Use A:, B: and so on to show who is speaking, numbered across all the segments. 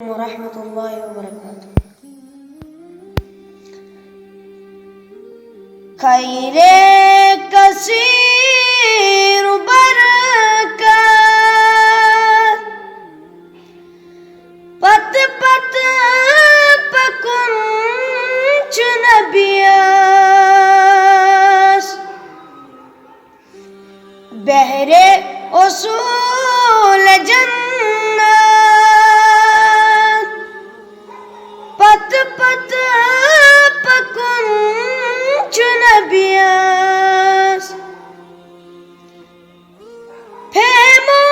A: ورحمة الله وبركاته. خیر کثیر برکت پت پت پکن چو نبیاس بہر اصول جنت پت پت پکن چو نبیاس پیمو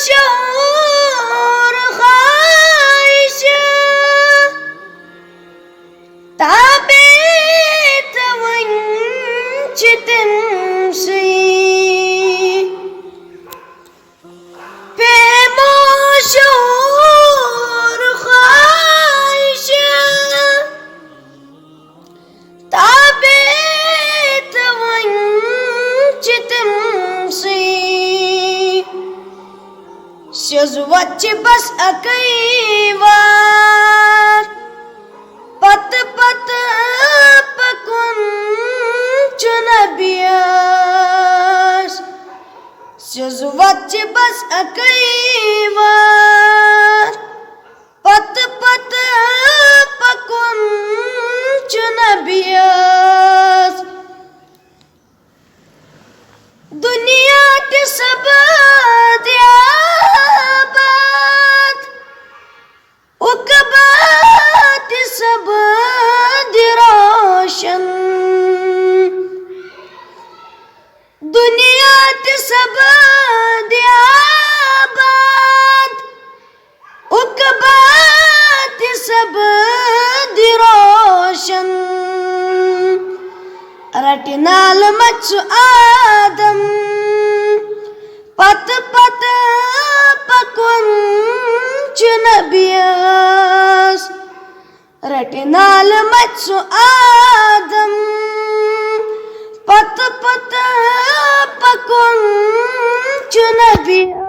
A: شعور خواہش تابیت ونچتن سی پیمو شعور خواہش تابیت ونچتن سی سیزوچ بس اکی وار پت پت پکن چو نبیاس سیزوچ بس اکی وار پت پت پکن چو نبیاس دنیا کے سب دیاباد اقبات سب روشن دنیا کے سب دیاباد اقبات سب روشن رٹنال مچ آدم پت پت پکن چو نبیاس رٹنال مچ آدم پت پت پکن چو نبیاس